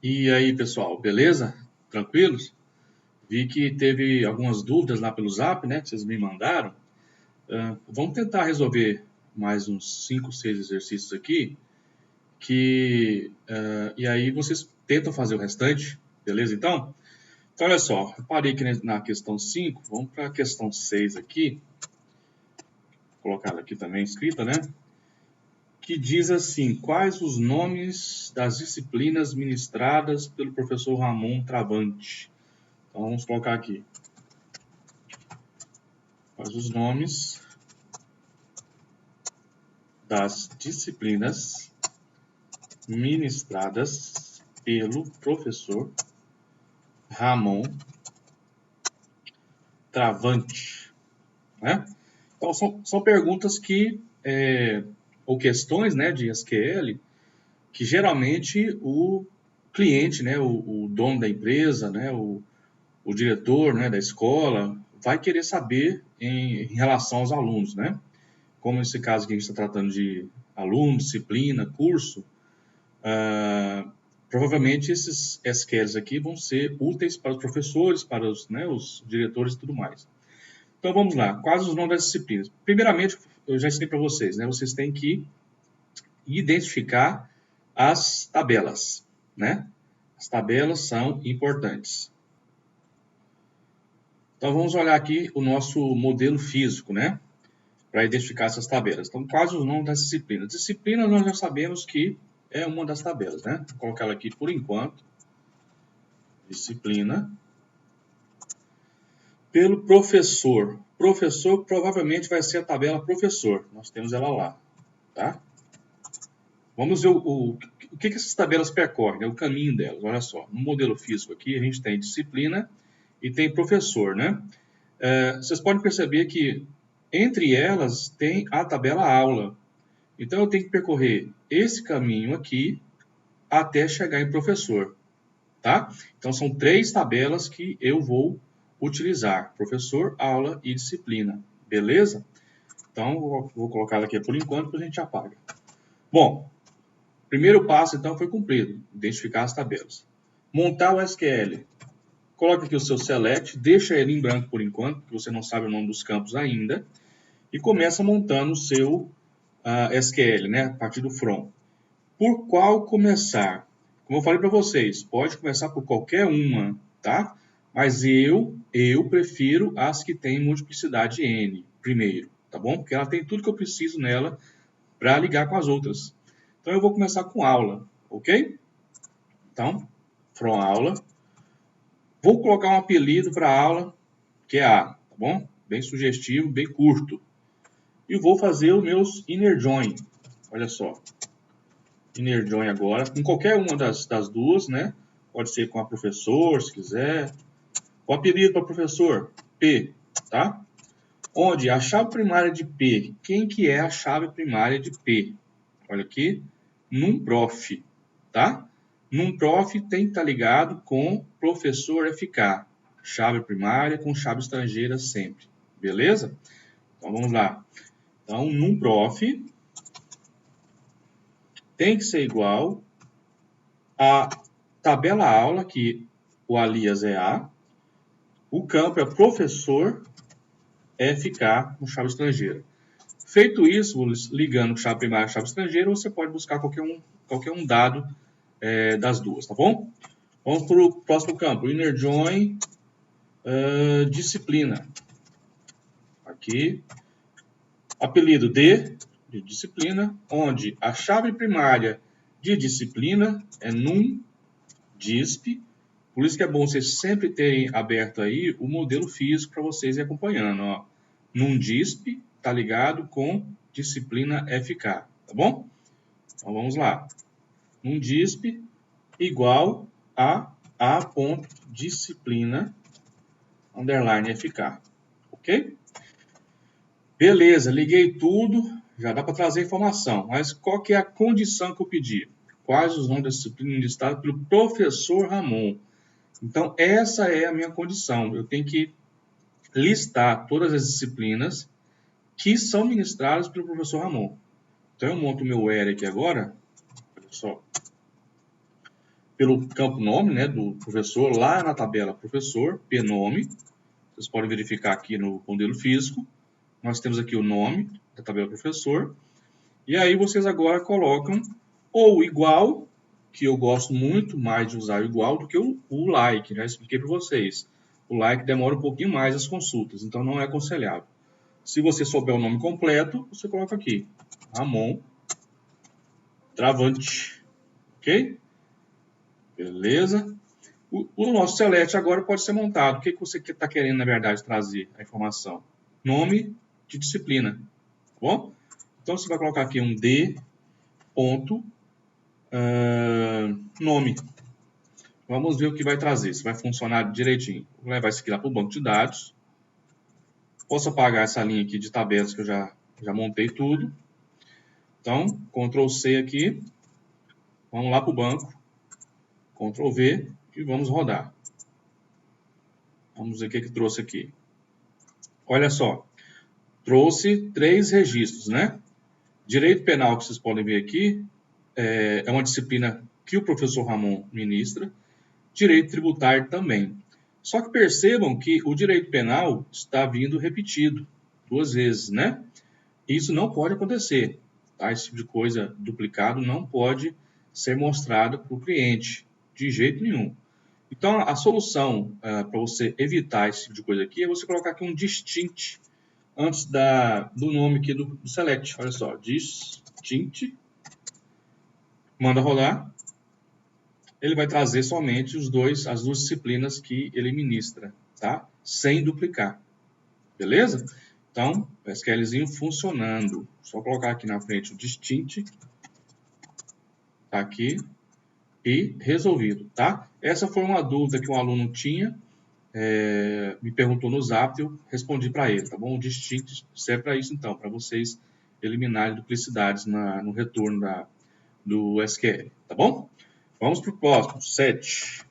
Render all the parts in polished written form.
E aí, pessoal, beleza? Tranquilos? Vi que teve algumas dúvidas lá pelo Zap, né, que vocês me mandaram. Vamos tentar resolver mais uns 5, 6 exercícios aqui, e aí vocês tentam fazer o restante, beleza? Então, olha só, eu parei aqui na questão 5, vamos para a questão 6 aqui, vou colocar ela aqui também escrita, né? Que diz assim: quais os nomes das disciplinas ministradas pelo professor Ramon Travante? Então, vamos colocar aqui. Quais os nomes das disciplinas ministradas pelo professor Ramon Travante, né? Então, são perguntas ou questões, né, de SQL, que geralmente o cliente, né, o dono da empresa, né, o diretor, né, da escola, vai querer saber em relação aos alunos, né? Como nesse caso aqui a gente está tratando de aluno, disciplina, curso, provavelmente esses SQLs aqui vão ser úteis para os professores, para os diretores e tudo mais. Então vamos lá, quais os nomes das disciplinas? Primeiramente, eu já ensinei para vocês, né? Vocês têm que identificar as tabelas, né? As tabelas são importantes. Então vamos olhar aqui o nosso modelo físico, né? Para identificar essas tabelas. Então, quais os nomes das disciplinas? Disciplina nós já sabemos que é uma das tabelas, né? Vou colocar ela aqui por enquanto. Disciplina. Pelo professor. Professor provavelmente vai ser a tabela professor. Nós temos ela lá, tá? Vamos ver o que essas tabelas percorrem, né? O caminho delas. Olha só, no modelo físico aqui a gente tem disciplina e tem professor, né? Vocês podem perceber que entre elas tem a tabela aula. Então eu tenho que percorrer esse caminho aqui até chegar em professor, tá? Então são 3 tabelas que eu vou utilizar: professor, aula e disciplina, beleza? Então vou colocar ela aqui por enquanto, depois a gente apaga. Bom, primeiro passo então foi cumprido, identificar as tabelas. Montar o SQL. Coloque aqui o seu select, deixa ele em branco por enquanto, porque você não sabe o nome dos campos ainda, e começa montando o seu SQL, né, a partir do from. Por qual começar? Como eu falei para vocês, pode começar por qualquer uma, tá? Mas eu prefiro as que têm multiplicidade n primeiro, tá bom? Porque ela tem tudo que eu preciso nela para ligar com as outras. Então eu vou começar com aula, ok? Então, from aula. Vou colocar um apelido para a aula, que é A, tá bom? Bem sugestivo, bem curto. E vou fazer os meus inner join. Olha só. Inner join agora, com qualquer uma das duas, né? Pode ser com a professor, se quiser. O apelido para professor, P, tá? Onde a chave primária de P, quem que é a chave primária de P? Olha aqui, numprof, tá? Numprof tem que estar ligado com professor FK, chave primária com chave estrangeira sempre, beleza? Então vamos lá. Então, numprof tem que ser igual a tabela aula, que o alias é A, o campo é professor FK com chave estrangeira. Feito isso, ligando chave primária e chave estrangeira, você pode buscar qualquer um dado das duas, tá bom? Vamos para o próximo campo, inner join disciplina. Aqui, apelido de disciplina, onde a chave primária de disciplina é numDisp. Por isso que é bom vocês sempre terem aberto aí o modelo físico para vocês ir acompanhando. Ó. numDisp está ligado com disciplina FK, tá bom? Então vamos lá. numDisp igual a a.disciplina underline FK, ok? Beleza, liguei tudo, já dá para trazer informação, mas qual que é a condição que eu pedi? Quais os nomes da disciplina listados pelo professor Ramon? Então, essa é a minha condição. Eu tenho que listar todas as disciplinas que são ministradas pelo professor Ramon. Então, eu monto o meu where aqui agora. Olha só. pelo campo nome, né, do professor, lá na tabela professor, pnome. Vocês podem verificar aqui no modelo físico. Nós temos aqui o nome da tabela professor. E aí vocês agora colocam ou igual, que eu gosto muito mais de usar o igual do que o like, né? Expliquei para vocês. O like demora um pouquinho mais as consultas, então não é aconselhável. Se você souber o nome completo, você coloca aqui, Ramon Travante, ok? Beleza? O nosso select agora pode ser montado. O que você está querendo, na verdade, trazer a informação? Nome de disciplina, tá bom? Então, você vai colocar aqui um D ponto nome. Vamos ver o que vai trazer, se vai funcionar direitinho. Vou levar isso aqui lá para o banco de dados. Posso apagar essa linha aqui de tabelas que eu já montei tudo. Então, Ctrl C aqui. Vamos lá para o banco. Ctrl V e vamos rodar. Vamos ver o que trouxe aqui. Olha só. Trouxe 3 registros, né? Direito penal, que vocês podem ver aqui, é uma disciplina que o professor Ramon ministra. Direito tributário também. Só que percebam que o direito penal está vindo repetido 2 vezes, né? Isso não pode acontecer. Tá? Esse tipo de coisa duplicado não pode ser mostrado para o cliente, de jeito nenhum. Então, a solução para você evitar esse tipo de coisa aqui é você colocar aqui um distinct antes do nome aqui do select. Olha só, distinct, manda rodar. Ele vai trazer somente as duas disciplinas que ele ministra, tá? Sem duplicar. Beleza? Então, o SQLzinho funcionando. Só colocar aqui na frente o distinct. Tá aqui. E resolvido, tá? Essa foi uma dúvida que um aluno tinha. Me perguntou no Zap, eu respondi para ele, tá bom? O distinct serve para isso, então, para vocês eliminarem duplicidades no retorno do SQL, tá bom? Vamos para o próximo, 7.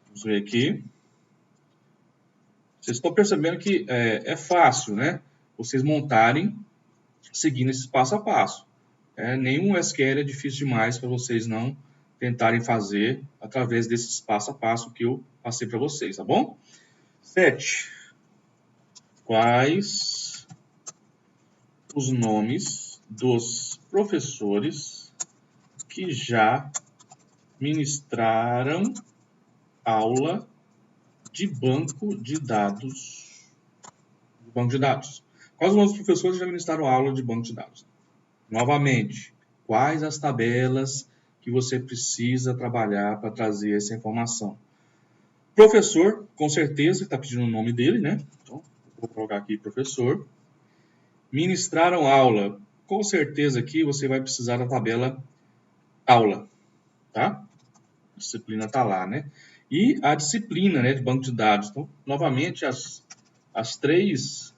Vamos ver aqui. Vocês estão percebendo que é fácil, né? Vocês montarem seguindo esse passo a passo. Nenhum SQL é difícil demais para vocês não tentarem fazer através desses passo a passo que eu passei para vocês, tá bom? 7. Quais os nomes dos professores que já ministraram aula de banco de dados? Quais os nomes dos professores que já ministraram aula de banco de dados? Novamente, quais as tabelas que você precisa trabalhar para trazer essa informação? Professor, com certeza, está pedindo o nome dele, né? Então, vou colocar aqui professor. Ministraram aula. Com certeza aqui você vai precisar da tabela aula, tá? A disciplina está lá, né? E a disciplina, né, de banco de dados. Então, novamente, as 3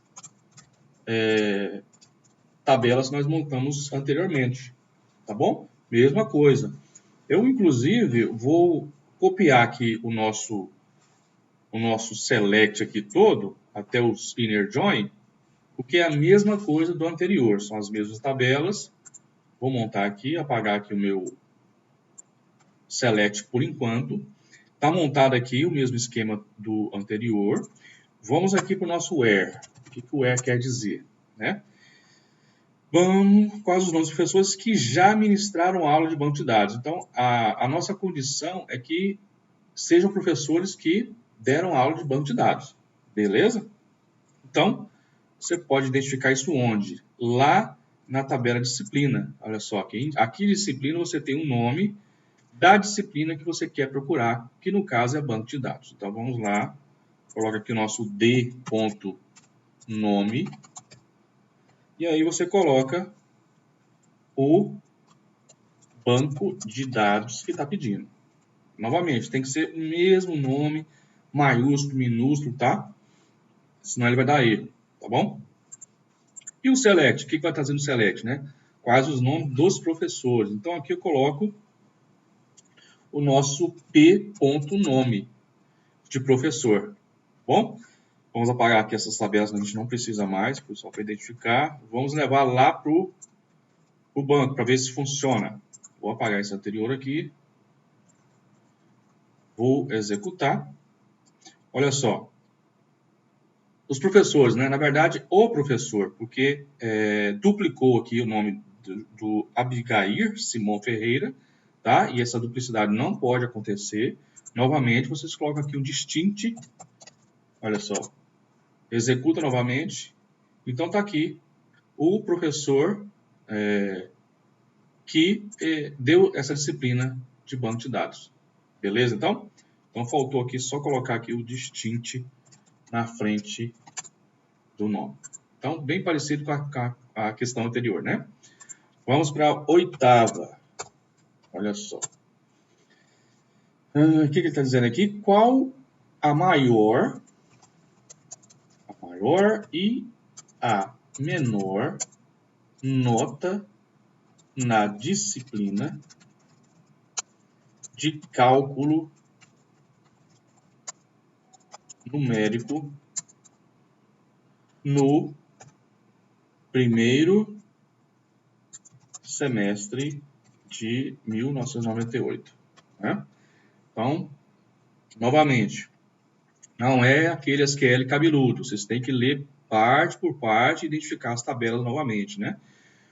tabelas que nós montamos anteriormente, tá bom? Mesma coisa. Eu, inclusive, vou copiar aqui o nosso select aqui todo, até os inner join, porque é a mesma coisa do anterior, são as mesmas tabelas. Vou montar aqui, apagar aqui o meu select por enquanto. Está montado aqui o mesmo esquema do anterior. Vamos aqui para o nosso where. O que o where quer dizer, né? Quais os nomes dos professores que já ministraram aula de banco de dados? Então, a nossa condição é que sejam professores que deram aula de banco de dados. Beleza? Então, você pode identificar isso onde? Lá na tabela disciplina. Olha só, aqui disciplina você tem o nome da disciplina que você quer procurar, que no caso é banco de dados. Então, vamos lá. Coloca aqui o nosso d.nome. E aí você coloca o banco de dados que está pedindo. Novamente, tem que ser o mesmo nome, maiúsculo, minúsculo, tá? Senão ele vai dar erro, tá bom? E o select? O que vai trazer no select, né? Quais os nomes dos professores? Então, aqui eu coloco o nosso p.nome de professor, tá bom? Vamos apagar aqui essas tabelas que a gente não precisa mais, só para identificar. Vamos levar lá para o banco, para ver se funciona. Vou apagar esse anterior aqui. Vou executar. Olha só. Os professores, né? Na verdade, o professor, porque duplicou aqui o nome do Abigair Simão Ferreira, tá? E essa duplicidade não pode acontecer. Novamente, vocês colocam aqui um distinct. Olha só. Executa novamente. Então, tá aqui o professor que deu essa disciplina de banco de dados. Beleza, então? Então, faltou aqui só colocar aqui o distinct na frente do nome. Então, bem parecido com a questão anterior, né? Vamos para a 8ª. Olha só. O que ele está dizendo aqui? Qual a maior e a menor nota na disciplina de cálculo numérico no primeiro semestre de 1998. Né? Então, novamente, não é aquele SQL cabeludo. Vocês têm que ler parte por parte e identificar as tabelas novamente, né?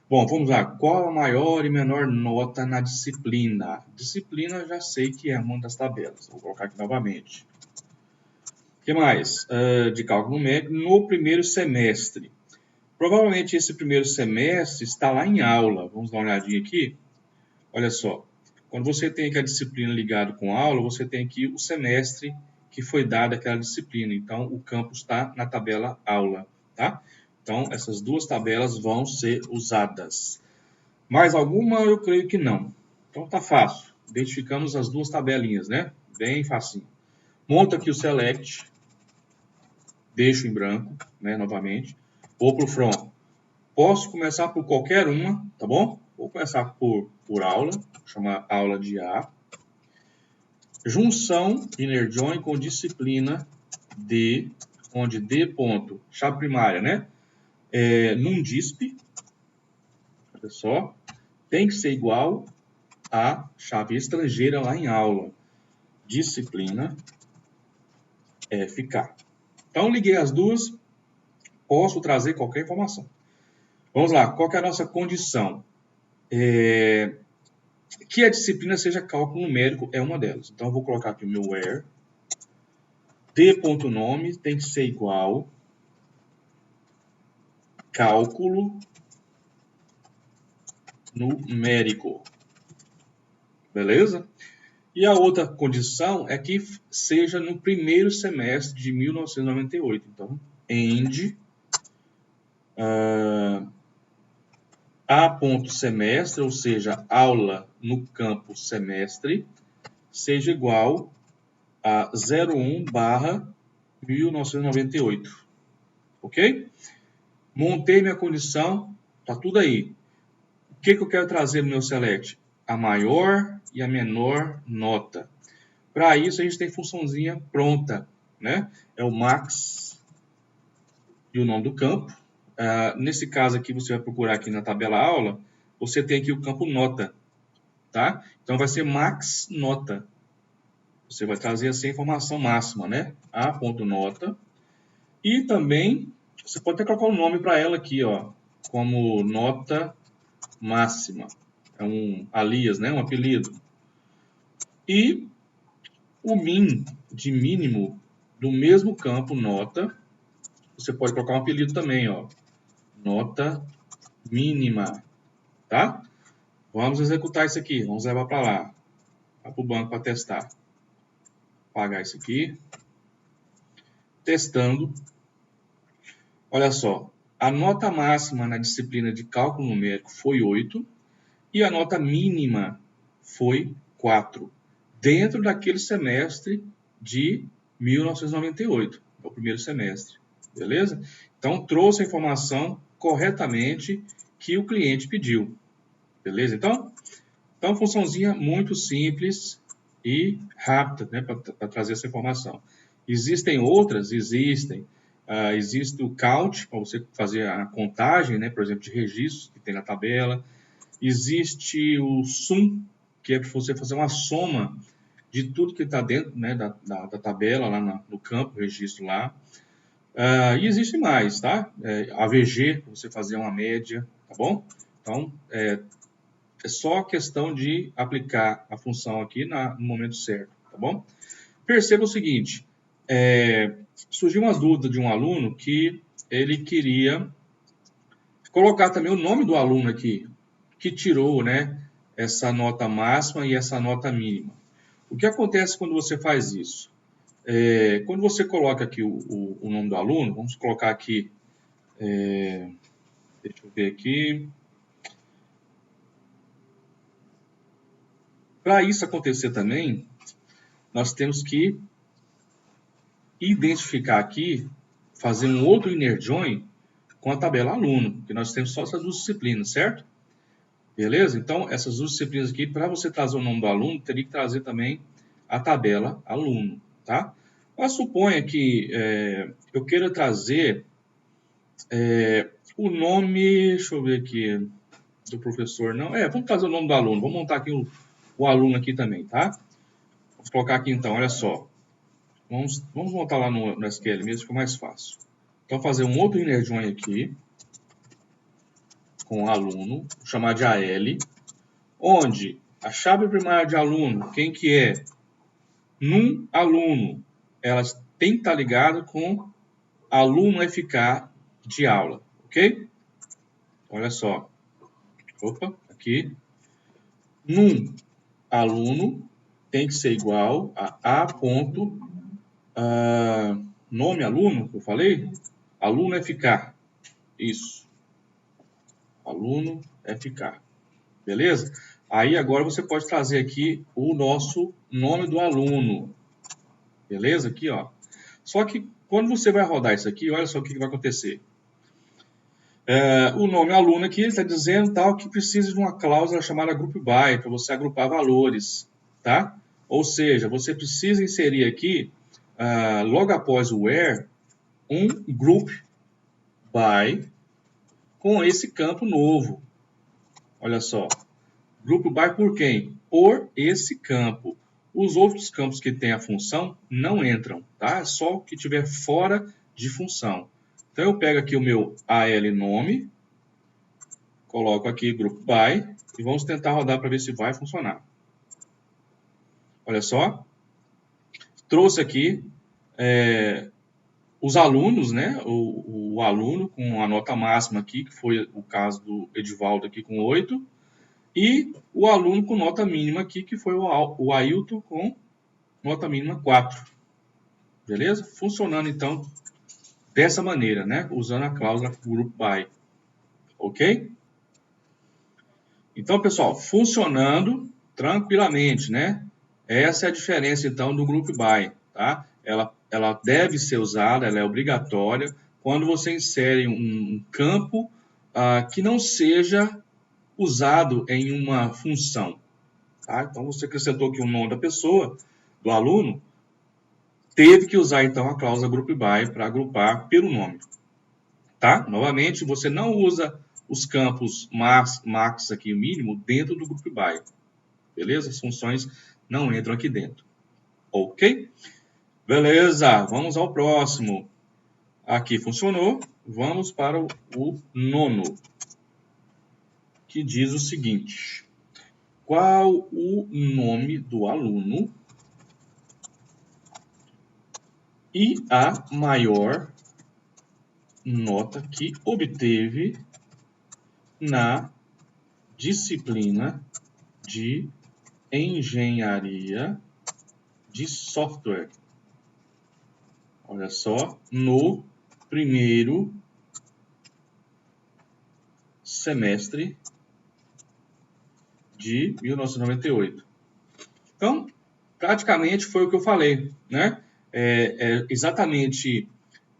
Bom, vamos lá. Qual a maior e menor nota na disciplina? Disciplina, já sei que é uma das tabelas. Vou colocar aqui novamente. O que mais? De cálculo numérico no primeiro semestre. Provavelmente esse primeiro semestre está lá em aula. Vamos dar uma olhadinha aqui. Olha só. Quando você tem aqui a disciplina ligada com aula, você tem aqui o semestre que foi dada aquela disciplina. Então, o campo está na tabela aula, tá? Então, essas duas tabelas vão ser usadas. Mais alguma? Eu creio que não. Então, tá fácil. Identificamos as duas tabelinhas, né? Bem facinho. Monta aqui o select. Deixo em branco, né? Novamente. Vou para o from. Posso começar por qualquer uma, tá bom? Vou começar por aula. Vou chamar aula de A. Junção, inner join, com disciplina D, onde D ponto, chave primária, né? Num disp, olha só, tem que ser igual a chave estrangeira lá em aula. Disciplina FK. Então, liguei as duas, posso trazer qualquer informação. Vamos lá, qual que é a nossa condição? Que a disciplina seja cálculo numérico é uma delas. Então, eu vou colocar aqui o meu where. D.nome tem que ser igual cálculo numérico. Beleza? E a outra condição é que seja no primeiro semestre de 1998. Então, end a.semestre, ou seja, aula no campo semestre, seja igual a 01/1998. Ok? Montei minha condição, tá tudo aí. O que eu quero trazer no meu select? A maior e a menor nota. Para isso, a gente tem funçãozinha pronta, né? É o max e o nome do campo. Nesse caso aqui, você vai procurar aqui na tabela aula, você tem aqui o campo nota, tá? Então, vai ser max nota. Você vai trazer essa informação máxima, né? A.nota. E também, você pode até colocar um nome para ela aqui, ó, como nota máxima. É um alias, né? Um apelido. E o min de mínimo do mesmo campo nota, você pode colocar um apelido também, ó. Nota mínima, tá? Vamos executar isso aqui, vamos levar para lá. Vai para o banco para testar. Apagar isso aqui. Testando. Olha só, a nota máxima na disciplina de cálculo numérico foi 8 e a nota mínima foi 4, dentro daquele semestre de 1998, é o primeiro semestre, beleza? Então, trouxe a informação corretamente que o cliente pediu, beleza? Então funçãozinha muito simples e rápida, né, para trazer essa informação. Existem outras? Existem. Existe o count, para você fazer a contagem, né, por exemplo, de registros que tem na tabela. Existe o sum, que é para você fazer uma soma de tudo que está dentro, né, da tabela, lá no campo, registro lá. E existe mais, tá? AVG, para você fazer uma média, tá bom? Então, é só questão de aplicar a função aqui no momento certo, tá bom? Perceba o seguinte, surgiu uma dúvida de um aluno que ele queria colocar também o nome do aluno aqui, que tirou, né, essa nota máxima e essa nota mínima. O que acontece quando você faz isso? Quando você coloca aqui o nome do aluno, vamos colocar aqui, deixa eu ver aqui. Para isso acontecer também, nós temos que identificar aqui, fazer um outro inner join com a tabela aluno, que nós temos só essas duas disciplinas, certo? Beleza? Então, essas duas disciplinas aqui, para você trazer o nome do aluno, teria que trazer também a tabela aluno, tá? Mas suponha que eu queira trazer o nome, deixa eu ver aqui, do professor, não, vamos trazer o nome do aluno, vamos montar aqui o aluno aqui também, tá? Vamos colocar aqui então, olha só, vamos montar lá no SQL mesmo, fica mais fácil. Então, fazer um outro inner join aqui, com o aluno, vou chamar de AL, onde a chave primária de aluno, quem que é? Num aluno, ela tem que estar ligada com aluno FK de aula, ok? Olha só, opa, aqui, num aluno tem que ser igual a ponto, nome aluno, que eu falei, aluno FK, isso, aluno FK, beleza? Aí agora você pode trazer aqui o nosso nome do aluno, beleza? Aqui, ó. Só que quando você vai rodar isso aqui, olha só o que vai acontecer. O nome aluno aqui está dizendo tal que precisa de uma cláusula chamada group by para você agrupar valores, tá? Ou seja, você precisa inserir aqui, logo após o where, um group by com esse campo novo. Olha só. Group by por quem? Por esse campo. Os outros campos que tem a função não entram, tá? É só o que estiver fora de função. Então, eu pego aqui o meu AL nome, coloco aqui group by e vamos tentar rodar para ver se vai funcionar. Olha só. Trouxe aqui os alunos, né? O aluno com a nota máxima aqui, que foi o caso do Edivaldo aqui com 8. E o aluno com nota mínima aqui, que foi o Ailton com nota mínima 4. Beleza? Funcionando, então, dessa maneira, né? Usando a cláusula group by. Ok? Então, pessoal, funcionando tranquilamente, né? Essa é a diferença, então, do group by, tá? Ela deve ser usada, ela é obrigatória quando você insere um campo que não seja usado em uma função. Tá? Então, você acrescentou aqui o nome da pessoa, do aluno, teve que usar, então, a cláusula group by para agrupar pelo nome. Tá? Novamente, você não usa os campos max aqui, o mínimo, dentro do group by. Beleza? As funções não entram aqui dentro. Ok? Beleza, vamos ao próximo. Aqui funcionou. Vamos para o nono, que diz o seguinte. Qual o nome do aluno e a maior nota que obteve na disciplina de engenharia de software? Olha só, no primeiro semestre de 1998. Então, praticamente foi o que eu falei, né? Exatamente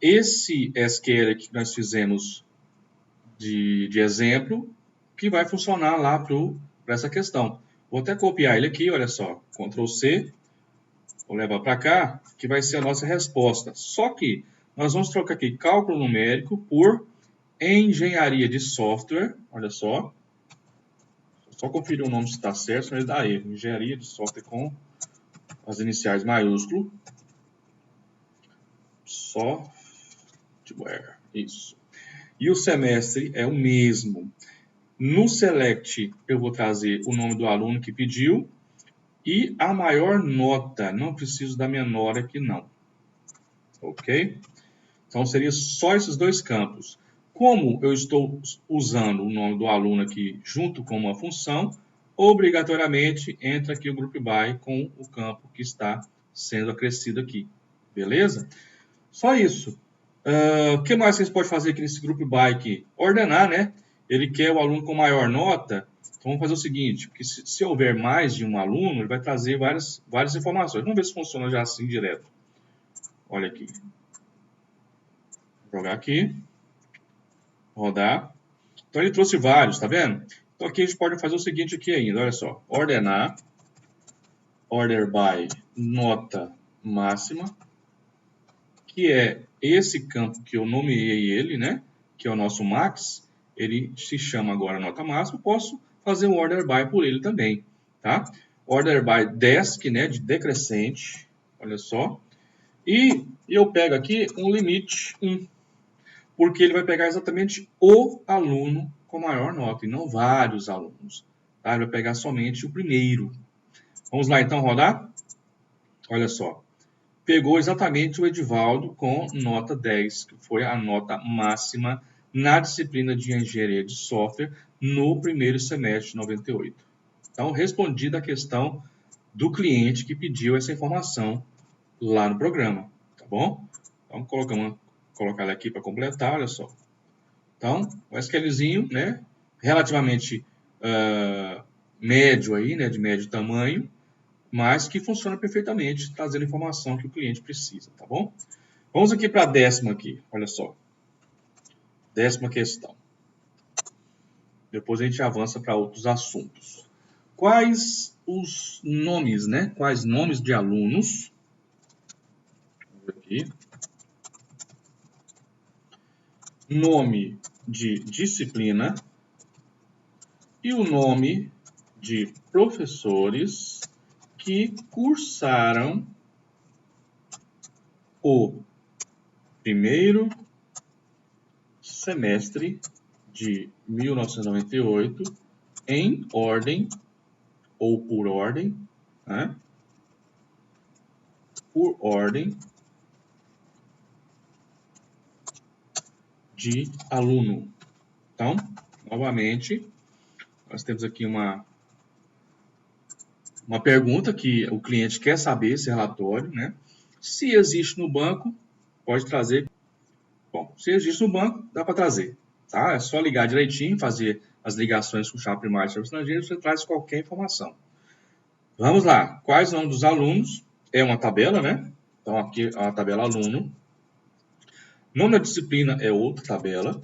esse SQL que nós fizemos de exemplo que vai funcionar lá para essa questão. Vou até copiar ele aqui, olha só, Ctrl C, vou levar para cá, que vai ser a nossa resposta. Só que nós vamos trocar aqui cálculo numérico por engenharia de software, olha só. Só conferir o nome se está certo, senão ele dá erro. Engenharia de software com as iniciais maiúsculo, software, isso. E o semestre é o mesmo. No select, eu vou trazer o nome do aluno que pediu e a maior nota. Não preciso da menor aqui, não. Ok? Então, seria só esses dois campos. Como eu estou usando o nome do aluno aqui junto com uma função, obrigatoriamente entra aqui o group by com o campo que está sendo acrescido aqui. Beleza? Só isso. O que mais vocês podem fazer aqui nesse group by aqui? Ordenar, né? Ele quer o aluno com maior nota. Então, vamos fazer o seguinte, porque se houver mais de um aluno, ele vai trazer várias informações. Vamos ver se funciona já assim direto. Olha aqui. Vou jogar aqui. Rodar. Então, ele trouxe vários, tá vendo? Então, aqui a gente pode fazer o seguinte aqui ainda, olha só. Ordenar. Order by nota máxima. Que é esse campo que eu nomeei ele, né? Que é o nosso max. Ele se chama agora nota máxima. Posso fazer um order by por ele também, tá? Order by desc, né? De decrescente. Olha só. E eu pego aqui um limite 1. Porque ele vai pegar exatamente o aluno com maior nota, e não vários alunos. Tá? Ele vai pegar somente o primeiro. Vamos lá, então, rodar? Olha só. Pegou exatamente o Edivaldo com nota 10, que foi a nota máxima na disciplina de Engenharia de Software no primeiro semestre de 98. Então, respondida a questão do cliente que pediu essa informação lá no programa, tá bom? Então, colocar ele aqui para completar, olha só. Então, o SQLzinho, né, relativamente médio aí, né, de médio tamanho, mas que funciona perfeitamente, trazendo a informação que o cliente precisa, tá bom? Vamos aqui para a 10ª aqui, olha só. 10ª questão. Depois a gente avança para outros assuntos. Quais os nomes, né? Quais nomes de alunos? Vamos ver aqui. Nome de disciplina e o nome de professores que cursaram o primeiro semestre de 1998 em ordem ou por ordem, né? Por ordem de aluno. Então, novamente, nós temos aqui uma pergunta que o cliente quer saber esse relatório, né? Se existe no banco, pode trazer. Bom, se existe no banco, dá para trazer, tá? É só ligar direitinho, fazer as ligações com chave primária e chave estrangeira, você traz qualquer informação. Vamos lá. Quais são dos alunos? É uma tabela, né? Então, aqui é a tabela aluno. Nome da disciplina é outra tabela.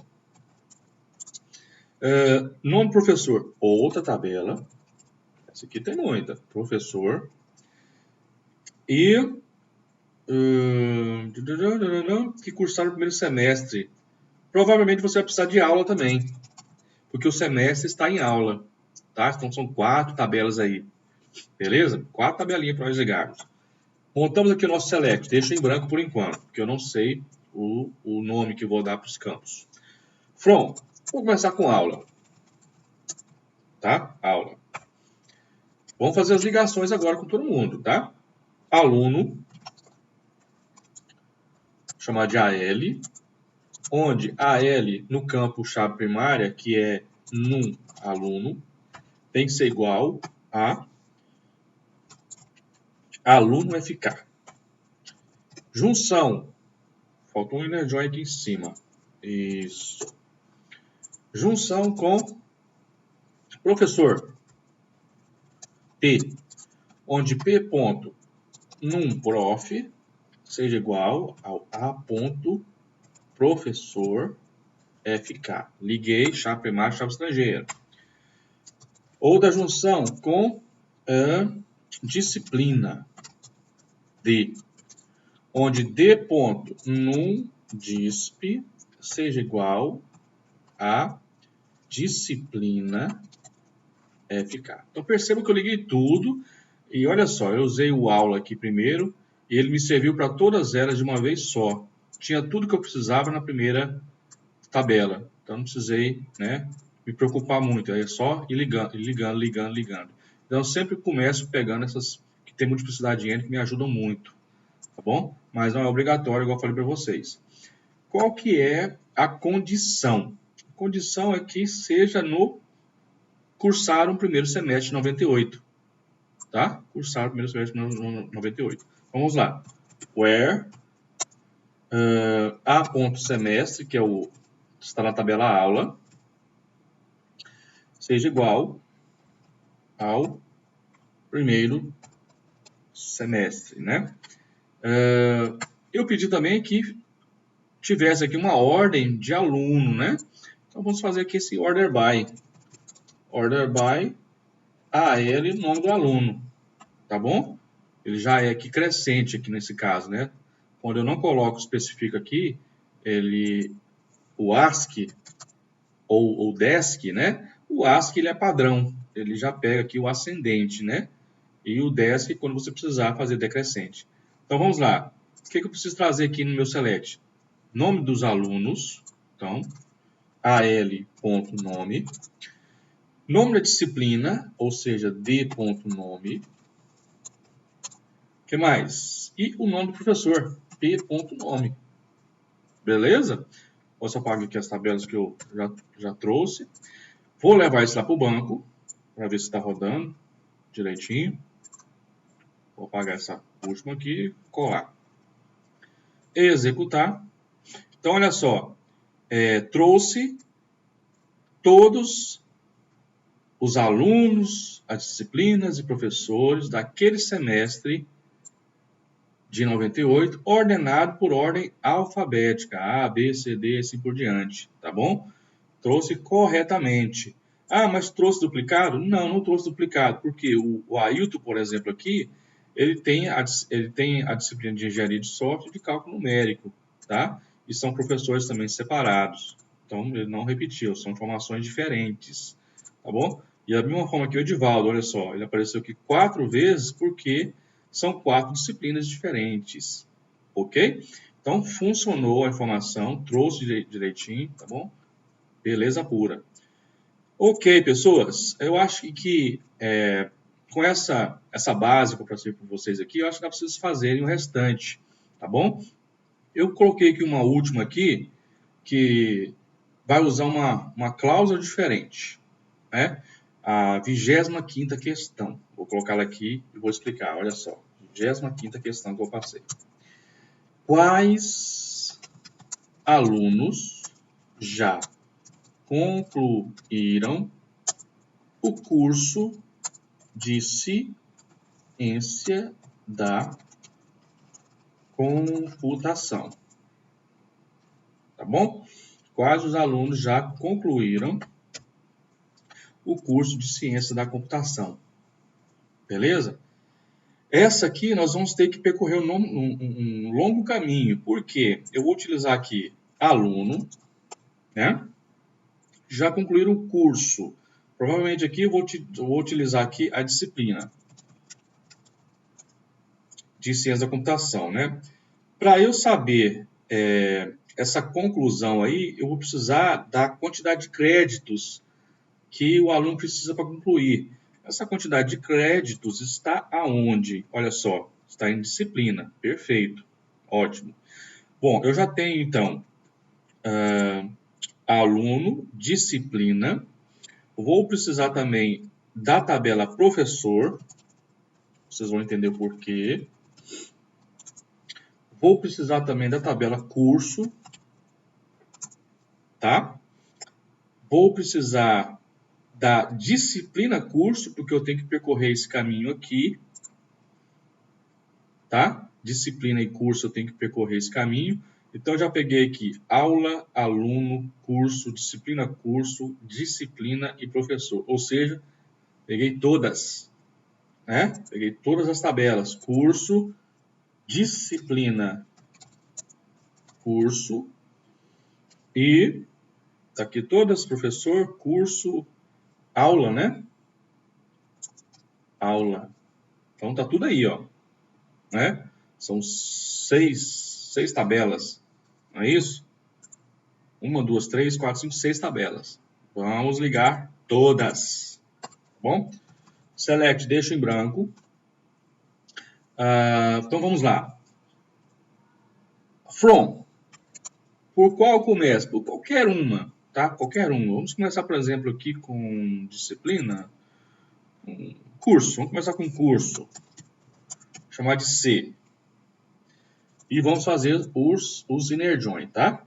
Nome professor, outra tabela. Essa aqui tem muita. Professor. E que cursaram o primeiro semestre. Provavelmente você vai precisar de aula também, porque o semestre está em aula, tá? Então são 4 tabelas aí, beleza? 4 tabelinhas para nós ligarmos. Montamos aqui o nosso select, deixa em branco por enquanto, porque eu não sei o nome que eu vou dar para os campos. From, vou começar com aula, tá? Aula. Vamos fazer as ligações agora com todo mundo, tá? Aluno, chamar de AL, onde AL no campo chave primária, que é num aluno, tem que ser igual a aluno FK. Junção. Faltou um inner join aqui em cima. Isso. Junção com professor. P. Onde P ponto num prof seja igual ao A ponto professor FK. Liguei chave primária, chave estrangeira. Ou da junção com a disciplina. D. Onde D ponto num disp seja igual a disciplina FK. Então perceba que eu liguei tudo E olha só, eu usei o aula aqui primeiro e ele me serviu para todas elas de uma vez só. Tinha tudo que eu precisava na primeira tabela. Então não precisei, né, me preocupar muito. Aí é só ir ligando, ligando, ligando, ligando. Então eu sempre começo pegando essas que tem multiplicidade N que me ajudam muito, tá bom? Mas não é obrigatório, igual eu falei para vocês. Qual que é a condição? A condição é que seja no cursar o primeiro semestre de 98, tá? Cursar o primeiro semestre de 98. Vamos lá. Where a.semestre, que é o está na tabela aula, seja igual ao primeiro semestre, né? Eu pedi também que tivesse aqui uma ordem de aluno, né? Então vamos fazer aqui esse order by. Order by AL, nome do aluno, tá bom? Ele já é aqui crescente aqui nesse caso, né? Quando eu não coloco, especifico aqui, o ASCII ou o DESC, né? O ASCII ele é padrão, ele já pega aqui o ascendente, né? E o DESC quando você precisar fazer decrescente. Então vamos lá. O que eu preciso trazer aqui no meu select? Nome dos alunos, então al.nome, nome da disciplina, ou seja, d.nome. O que mais? E o nome do professor, p.nome. Beleza? Posso apagar aqui as tabelas que eu já trouxe. Vou levar isso lá para o banco, para ver se está rodando direitinho. Vou apagar essa última aqui e colar. Executar. Então, olha só. Trouxe todos os alunos, as disciplinas e professores daquele semestre de 98, ordenado por ordem alfabética, A, B, C, D, assim por diante, tá bom? Trouxe corretamente. Ah, mas trouxe duplicado? Não, não trouxe duplicado, porque o Ailton, por exemplo, aqui, ele tem a disciplina de engenharia de software e de cálculo numérico, tá? E são professores também separados. Então, ele não repetiu, são informações diferentes, tá bom? E da mesma forma que o Edivaldo, olha só, ele apareceu aqui 4 vezes porque são 4 disciplinas diferentes, ok? Então, funcionou a informação, trouxe direitinho, tá bom? Beleza pura. Ok, pessoas, eu acho que com essa base que eu passei por vocês aqui, eu acho que dá para vocês fazerem o restante, tá bom? Eu coloquei aqui uma última aqui, que vai usar uma cláusula diferente, né? A 25ª questão. Vou colocá-la aqui e vou explicar, olha só. 25ª questão que eu passei. Quais alunos já concluíram o curso de ciência da computação? Tá bom? Quais os alunos já concluíram o curso de ciência da computação? Beleza? Essa aqui nós vamos ter que percorrer um longo caminho, porque eu vou utilizar aqui aluno, né? Já concluíram o curso. Provavelmente aqui eu vou utilizar aqui a disciplina de ciência da computação, né? Para eu saber essa conclusão aí, eu vou precisar da quantidade de créditos que o aluno precisa para concluir. Essa quantidade de créditos está aonde? Olha só, está em disciplina. Perfeito. Ótimo. Bom, eu já tenho, então, aluno, disciplina. Vou precisar também da tabela professor. Vocês vão entender o porquê. Vou precisar também da tabela curso. Tá? Vou precisar da disciplina curso, porque eu tenho que percorrer esse caminho aqui, tá? Disciplina e curso eu tenho que percorrer esse caminho. Então, eu já peguei aqui aula, aluno, curso, disciplina e professor. Ou seja, peguei todas, né? Peguei todas as tabelas. Curso, disciplina, curso e tá aqui todas, professor, curso, aula, né? Aula. Então tá tudo aí, ó, né? São seis tabelas, não é isso? 1, 2, 3, 4, 5, 6 tabelas. Vamos ligar todas, tá bom? Select, deixo em branco. Então vamos lá. From. Por qual começa? Por qualquer uma, tá? Qualquer uma. Vamos começar, por exemplo, aqui com disciplina. Curso. Vamos começar com curso. Vou chamar de C. E vamos fazer os inner join, tá?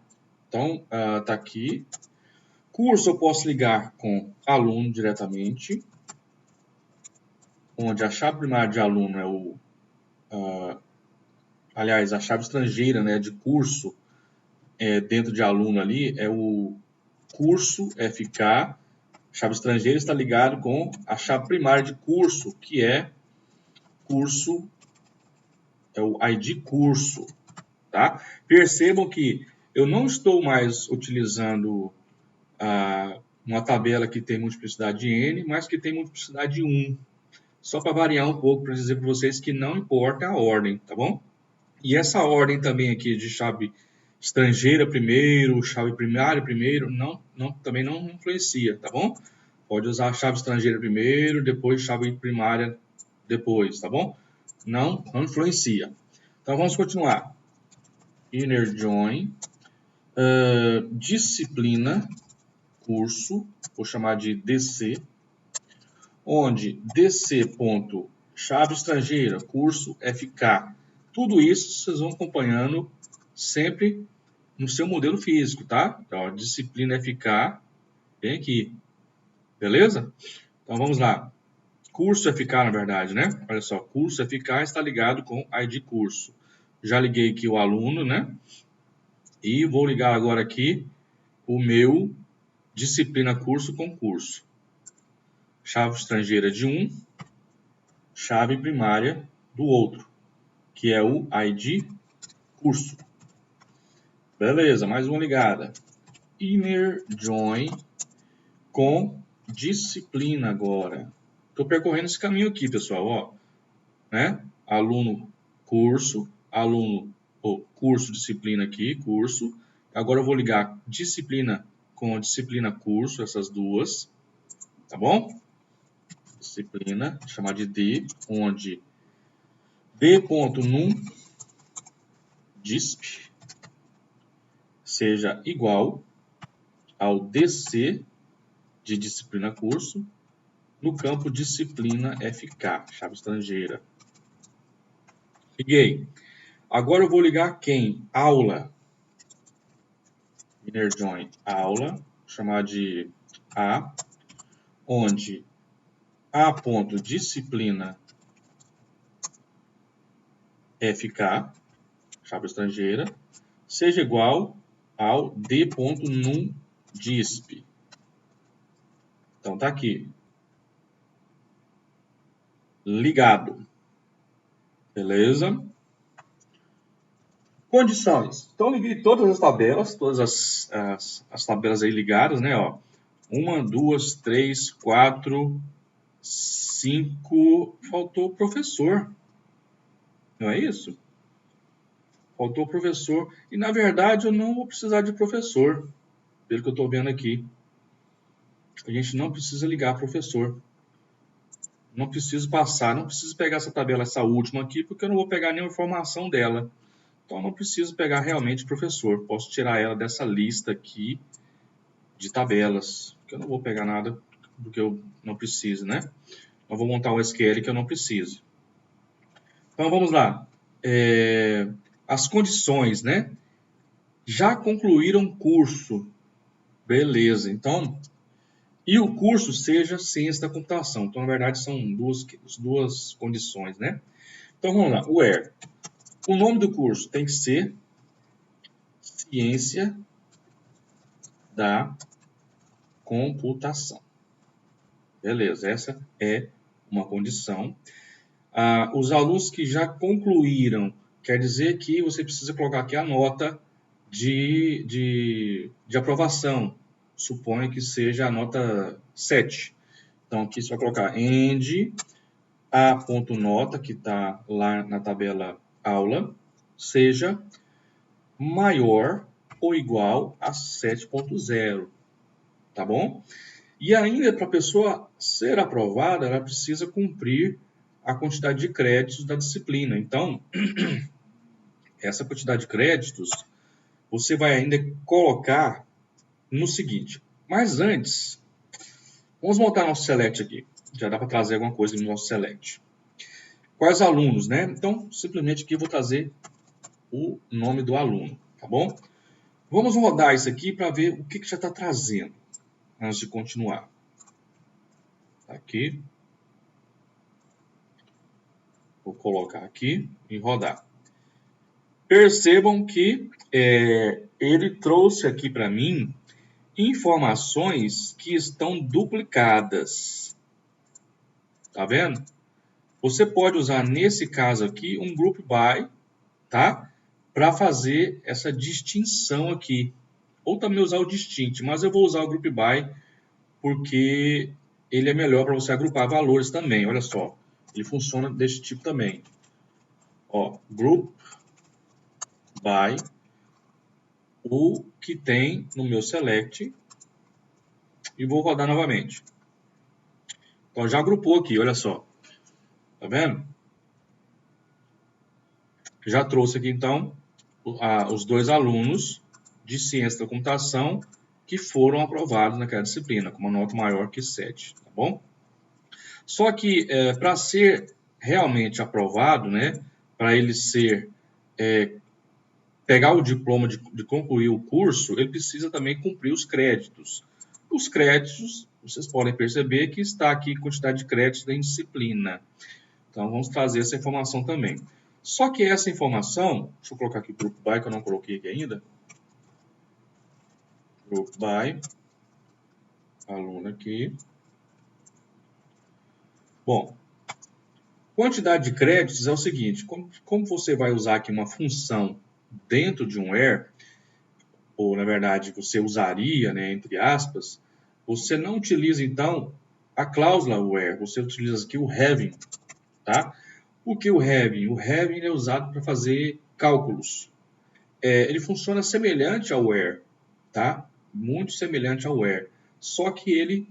Então, tá aqui. Curso eu posso ligar com aluno diretamente, onde a chave primária de aluno é o... aliás, a chave estrangeira, né, de curso dentro de aluno ali é o curso FK. Chave estrangeira está ligado com a chave primária de curso, que é curso, é o ID curso, tá? Percebam que eu não estou mais utilizando uma tabela que tem multiplicidade de n, mas que tem multiplicidade de 1. Só para variar um pouco, para dizer para vocês que não importa a ordem, tá bom? E essa ordem também aqui de chave estrangeira primeiro, chave primária primeiro, também não influencia, tá bom? Pode usar a chave estrangeira primeiro, depois chave primária depois, tá bom? Não influencia. Então vamos continuar. Inner join, disciplina, curso, vou chamar de DC, onde DC ponto chave estrangeira, curso FK. Tudo isso vocês vão acompanhando sempre no seu modelo físico, tá? Então, disciplina FK, vem aqui. Beleza? Então, vamos lá. Curso FK, na verdade, né? Olha só, curso FK está ligado com ID curso. Já liguei aqui o aluno, né? E vou ligar agora aqui o meu disciplina curso com curso. Chave estrangeira de um, chave primária do outro, que é o ID curso. Beleza, mais uma ligada. Inner join com disciplina agora. Estou percorrendo esse caminho aqui, pessoal, ó, né? Aluno, curso, aluno, curso, disciplina aqui, curso. Agora eu vou ligar disciplina com disciplina curso, essas duas, tá bom? Disciplina, chamar de D, onde D.num disp seja igual ao DC de disciplina curso no campo disciplina FK, chave estrangeira. Liguei. Agora eu vou ligar quem? Aula. Inner join aula, chamar de A, onde A.disciplina FK, chave estrangeira, seja igual ao D.num disp. Então tá aqui. Ligado. Beleza? Condições. Então, liguei todas as tabelas, todas as tabelas aí ligadas, né? Ó. 1, 2, 3, 4, 5. Faltou o professor. Não é isso? Faltou o professor. E, na verdade, eu não vou precisar de professor, pelo que eu estou vendo aqui. A gente não precisa ligar professor. Não preciso passar, não preciso pegar essa tabela, essa última aqui, porque eu não vou pegar nenhuma informação dela. Então, não preciso pegar realmente professor. Posso tirar ela dessa lista aqui de tabelas, porque eu não vou pegar nada do que eu não preciso, né? Eu vou montar um SQL que eu não preciso. Então, vamos lá. As condições, né? Já concluíram curso. Beleza. Então, e o curso seja ciência da computação. Então, na verdade, são duas condições, né? Então, vamos lá. Where. O nome do curso tem que ser Ciência da Computação. Beleza, essa é uma condição. Os alunos que já concluíram, quer dizer que você precisa colocar aqui a nota de aprovação. Suponho que seja a nota 7. Então, aqui você vai colocar end A.nota, que está lá na tabela aula, seja maior ou igual a 7.0, tá bom? E ainda, para a pessoa ser aprovada, ela precisa cumprir a quantidade de créditos da disciplina. Então, essa quantidade de créditos, você vai ainda colocar no seguinte. Mas antes, vamos montar nosso select aqui. Já dá para trazer alguma coisa no nosso select. Quais alunos, né? Então, simplesmente aqui eu vou trazer o nome do aluno, tá bom? Vamos rodar isso aqui para ver o que já está trazendo, antes de continuar. Aqui. Vou colocar aqui e rodar. Percebam que ele trouxe aqui para mim informações que estão duplicadas. Tá vendo? Você pode usar, nesse caso aqui, um group by, tá? Para fazer essa distinção aqui. Ou também usar o distint, mas eu vou usar o group by porque ele é melhor para você agrupar valores também. Olha só, ele funciona desse tipo também. Ó, group by o que tem no meu select e vou rodar novamente. Então já agrupou aqui, olha só. Tá vendo? Já trouxe aqui então os dois alunos de ciência da computação que foram aprovados naquela disciplina, com uma nota maior que 7, tá bom? Só que para ser realmente aprovado, né, para ele ser pegar o diploma de concluir o curso, ele precisa também cumprir os créditos. Os créditos, vocês podem perceber que está aqui a quantidade de créditos da disciplina. Então, vamos trazer essa informação também. Só que essa informação, deixa eu colocar aqui o group by, que eu não coloquei aqui ainda. Group by, aluno aqui. Bom, quantidade de créditos é o seguinte, como você vai usar aqui uma função dentro de um where, ou na verdade você usaria, né, entre aspas, você não utiliza então a cláusula where, você utiliza aqui o having, tá? O que é o having? O having é usado para fazer cálculos. Ele funciona semelhante ao where, tá? Muito semelhante ao where, só que ele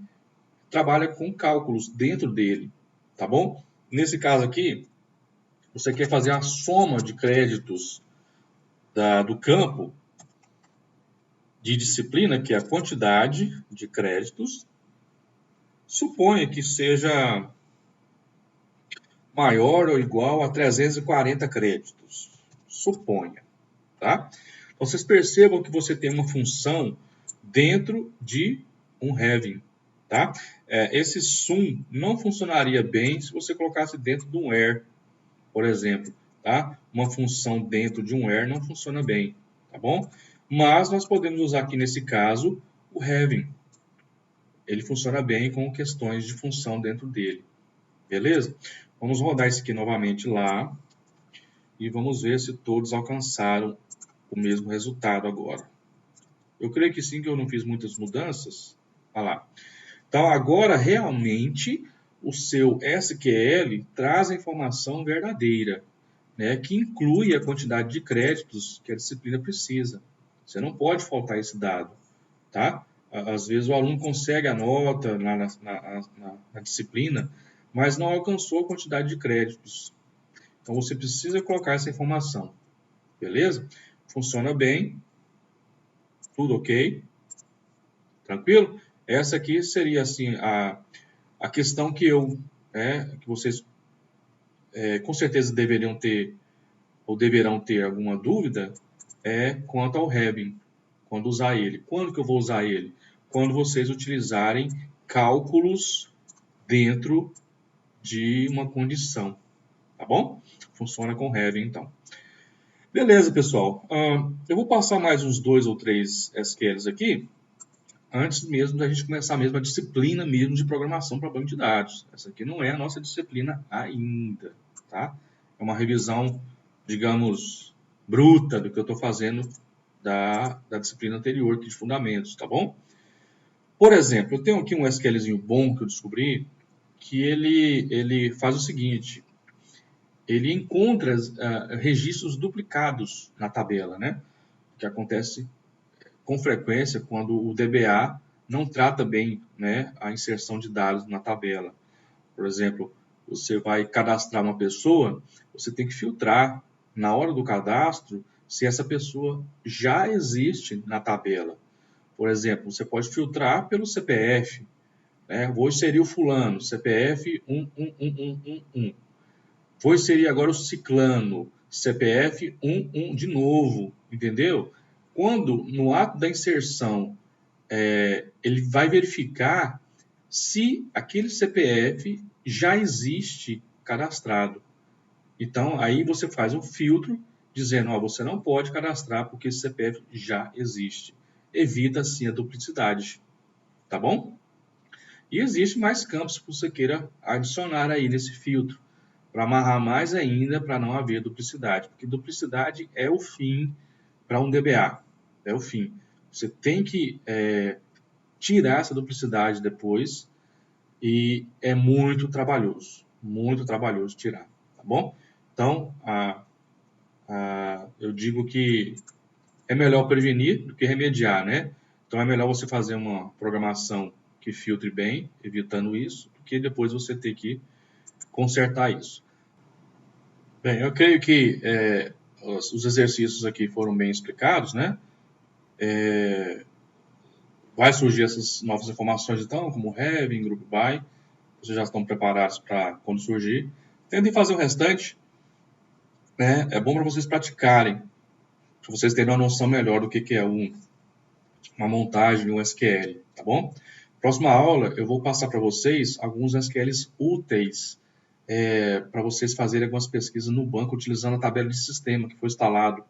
trabalha com cálculos dentro dele, tá bom? Nesse caso aqui, você quer fazer a soma de créditos do campo de disciplina, que é a quantidade de créditos, suponha que seja maior ou igual a 340 créditos. Suponha, tá? Então, vocês percebam que você tem uma função dentro de um having, tá? Esse sum não funcionaria bem se você colocasse dentro de um where, por exemplo, tá? Uma função dentro de um where não funciona bem, tá bom? Mas nós podemos usar aqui nesse caso o having. Ele funciona bem com questões de função dentro dele, beleza? Vamos rodar isso aqui novamente lá e vamos ver se todos alcançaram o mesmo resultado agora. Eu creio que sim, que eu não fiz muitas mudanças. Olha lá. Então, agora, realmente, o seu SQL traz a informação verdadeira, né, que inclui a quantidade de créditos que a disciplina precisa. Você não pode faltar esse dado, tá? Às vezes o aluno consegue a nota na disciplina, mas não alcançou a quantidade de créditos. Então, você precisa colocar essa informação, beleza? Funciona bem, tudo ok, tranquilo? Essa aqui seria assim a questão que que vocês com certeza deveriam ter ou deverão ter alguma dúvida quanto ao having, quando usar ele. Quando que eu vou usar ele? Quando vocês utilizarem cálculos dentro de uma condição, tá bom? Funciona com having, então. Beleza, pessoal. Eu vou passar mais uns 2 ou 3 SQLs aqui, antes mesmo da gente começar mesmo a disciplina mesmo de programação para banco de dados. Essa aqui não é a nossa disciplina ainda, tá? É uma revisão, digamos, bruta do que eu estou fazendo da disciplina anterior, aqui de fundamentos, tá bom? Por exemplo, eu tenho aqui um SQLzinho bom que eu descobri, que ele faz o seguinte, ele encontra registros duplicados na tabela, né? Que acontece com frequência quando o DBA não trata bem, né, a inserção de dados na tabela. Por exemplo, você vai cadastrar uma pessoa, você tem que filtrar na hora do cadastro se essa pessoa já existe na tabela. Por exemplo, você pode filtrar pelo CPF, né? Vou inserir o fulano, CPF 11111. Vou inserir agora o ciclano, CPF 11 de novo, entendeu? Quando, no ato da inserção, ele vai verificar se aquele CPF já existe cadastrado. Então, aí você faz um filtro dizendo, ó, você não pode cadastrar porque esse CPF já existe. Evita, assim, a duplicidade, tá bom? E existe mais campos que você queira adicionar aí nesse filtro, para amarrar mais ainda, para não haver duplicidade. Porque duplicidade é o fim para um DBA, é o fim. Você tem que tirar essa duplicidade depois e é muito trabalhoso tirar, tá bom? Então, eu digo que é melhor prevenir do que remediar, né? Então, é melhor você fazer uma programação que filtre bem, evitando isso, do que depois você ter que consertar isso. Bem, eu creio que os exercícios aqui foram bem explicados, né? Vai surgir essas novas informações, então, como Having, Group By. Vocês já estão preparados para quando surgir. Tentem fazer o restante, né? É bom para vocês praticarem, para vocês terem uma noção melhor do que é uma montagem, um SQL, tá bom? Próxima aula, eu vou passar para vocês alguns SQLs úteis para vocês fazerem algumas pesquisas no banco utilizando a tabela de sistema que foi instalado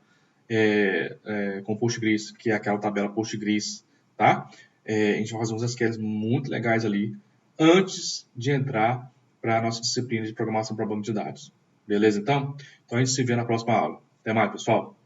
com Postgres, que é aquela tabela Postgres, tá? A gente vai fazer uns SQLs muito legais ali antes de entrar para a nossa disciplina de programação para banco de dados. Beleza, então? Então a gente se vê na próxima aula. Até mais, pessoal!